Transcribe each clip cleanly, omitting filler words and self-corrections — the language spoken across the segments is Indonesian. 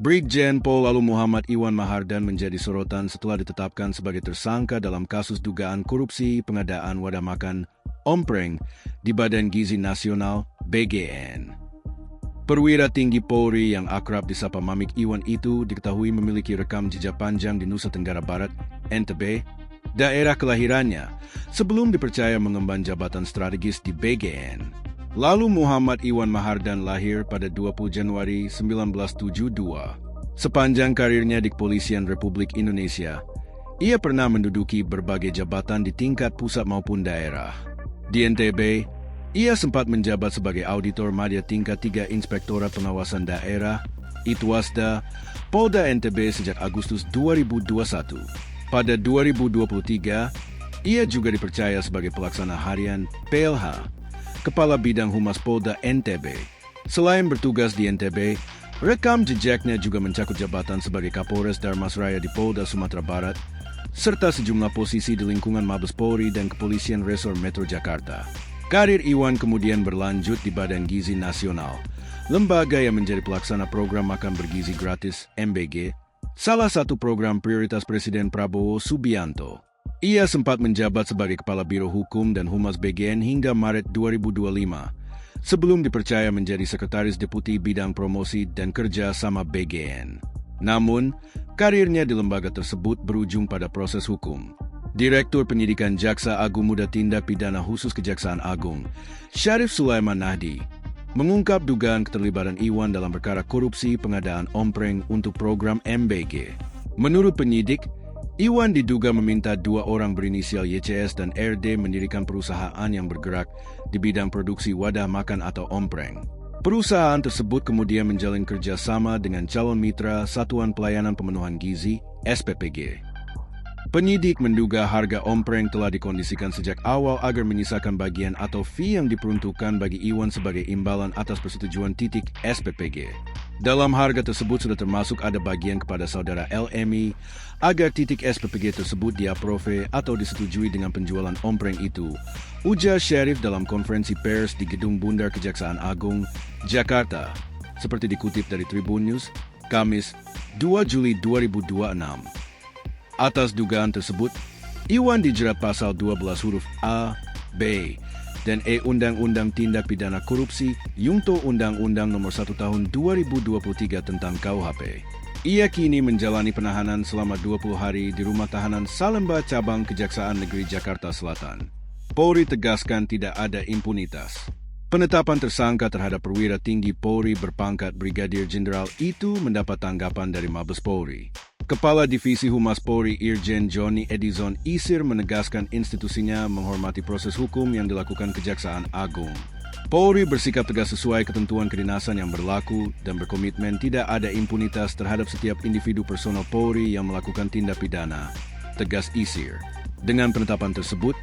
Brigjen Pol Lalu Muhammad Iwan Mahardan menjadi sorotan setelah ditetapkan sebagai tersangka dalam kasus dugaan korupsi pengadaan wadah makan Ompreng di Badan Gizi Nasional (BGN). Perwira tinggi Polri yang akrab disapa Mamik Iwan itu diketahui memiliki rekam jejak panjang di Nusa Tenggara Barat, NTB, daerah kelahirannya, sebelum dipercaya mengemban jabatan strategis di BGN. Lalu Muhammad Iwan Mahardan lahir pada 20 Januari 1972. Sepanjang karirnya di Kepolisian Republik Indonesia, ia pernah menduduki berbagai jabatan di tingkat pusat maupun daerah. Di NTB, ia sempat menjabat sebagai Auditor Madya Tingkat 3 Inspektorat Pengawasan Daerah, Itwasda, Polda NTB sejak Agustus 2021. Pada 2023, ia juga dipercaya sebagai pelaksana harian PLH, Kepala Bidang Humas Polda NTB. Selain bertugas di NTB, rekam jejaknya juga mencakup jabatan sebagai Kapolres Darmasraya di Polda Sumatera Barat, serta sejumlah posisi di lingkungan Mabes Polri dan Kepolisian Resor Metro Jakarta. Karir Iwan kemudian berlanjut di Badan Gizi Nasional, lembaga yang menjadi pelaksana program makan bergizi gratis MBG, salah satu program prioritas Presiden Prabowo Subianto. Ia sempat menjabat sebagai Kepala Biro Hukum dan Humas BGN hingga Maret 2025, sebelum dipercaya menjadi Sekretaris Deputi Bidang Promosi dan Kerja sama BGN. Namun, karirnya di lembaga tersebut berujung pada proses hukum. Direktur Penyidikan Jaksa Agung Muda Tindak Pidana Khusus Kejaksaan Agung, Syarif Sulaiman Nahdi, mengungkap dugaan keterlibatan Iwan dalam perkara korupsi pengadaan Ompreng untuk program MBG. Menurut penyidik, Iwan diduga meminta dua orang berinisial YCS dan RD mendirikan perusahaan yang bergerak di bidang produksi wadah makan atau Ompreng. Perusahaan tersebut kemudian menjalin kerjasama dengan calon mitra Satuan Pelayanan Pemenuhan Gizi (SPPG). Penyidik menduga harga Ompreng telah dikondisikan sejak awal agar menyisakan bagian atau fee yang diperuntukkan bagi Iwan sebagai imbalan atas persetujuan titik SPPG. Dalam harga tersebut sudah termasuk ada bagian kepada saudara LMI agar titik SPPG tersebut diaprove atau disetujui dengan penjualan Ompreng itu, ujar Syarif dalam konferensi pers di Gedung Bundar Kejaksaan Agung, Jakarta, seperti dikutip dari Tribun News, Kamis, 2 Juli 2026. Atas dugaan tersebut, Iwan dijerat pasal 12 huruf A, B, dan E Undang-Undang Tindak Pidana Korupsi Yungto Undang-Undang Nomor 1 Tahun 2023 tentang KUHP. Ia kini menjalani penahanan selama 20 hari di Rumah Tahanan Salemba Cabang Kejaksaan Negeri Jakarta Selatan. Polri tegaskan tidak ada impunitas. Penetapan tersangka terhadap perwira tinggi Polri berpangkat Brigadir Jenderal itu mendapat tanggapan dari Mabes Polri. Kepala Divisi Humas Polri Irjen Johnny Edison Isir menegaskan institusinya menghormati proses hukum yang dilakukan Kejaksaan Agung. Polri bersikap tegas sesuai ketentuan kedinasan yang berlaku dan berkomitmen tidak ada impunitas terhadap setiap individu personel Polri yang melakukan tindak pidana, tegas Isir. Dengan penetapan tersebut,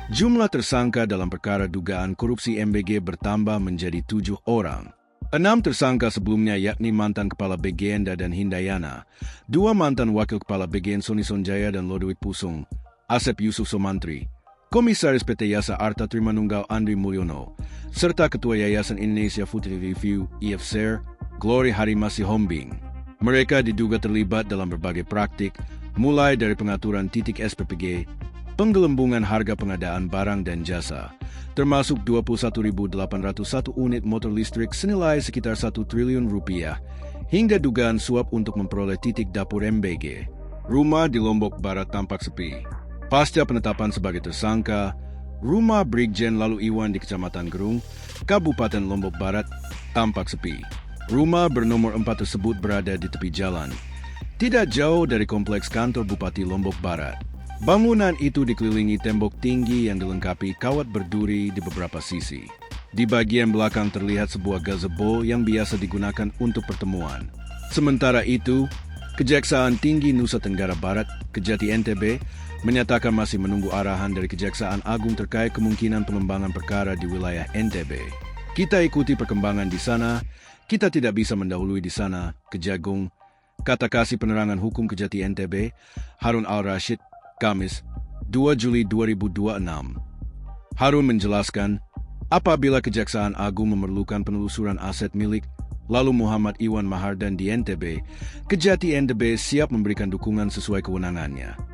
jumlah tersangka dalam perkara dugaan korupsi MBG bertambah menjadi 7 orang. 6 tersangka sebelumnya yakni mantan Kepala BGN Dadan Hindayana, 2 mantan Wakil Kepala BGN Soni Sonjaya dan Lodewijk Pusung, Asep Yusuf Somantri, Komisaris PT Yasa Arta Trimanunggal Andri Mulyono, serta Ketua Yayasan Indonesia Food Review (IFSER), Glory Harimasi Hombing. Mereka diduga terlibat dalam berbagai praktik, mulai dari pengaturan titik SPPG, penggelembungan harga pengadaan barang dan jasa, termasuk 21.801 unit motor listrik senilai sekitar 1 triliun rupiah, hingga dugaan suap untuk memperoleh titik dapur MBG. Rumah di Lombok Barat tampak sepi. Pasca penetapan sebagai tersangka, rumah Brigjen Lalu Iwan di Kecamatan Gerung, Kabupaten Lombok Barat, tampak sepi. Rumah bernomor 4 tersebut berada di tepi jalan, tidak jauh dari kompleks kantor Bupati Lombok Barat. Bangunan itu dikelilingi tembok tinggi yang dilengkapi kawat berduri di beberapa sisi. Di bagian belakang terlihat sebuah gazebo yang biasa digunakan untuk pertemuan. Sementara itu, Kejaksaan Tinggi Nusa Tenggara Barat, Kejati NTB, menyatakan masih menunggu arahan dari Kejaksaan Agung terkait kemungkinan pengembangan perkara di wilayah NTB. Kita ikuti perkembangan di sana, kita tidak bisa mendahului di sana, Kejagung, kata Kasih Penerangan Hukum Kejati NTB, Harun Al-Rashid, Kamis, 2 Juli 2026. Harun menjelaskan, apabila Kejaksaan Agung memerlukan penelusuran aset milik lalu Muhammad Iwan Mahardan di NTB, Kejati NTB siap memberikan dukungan sesuai kewenangannya.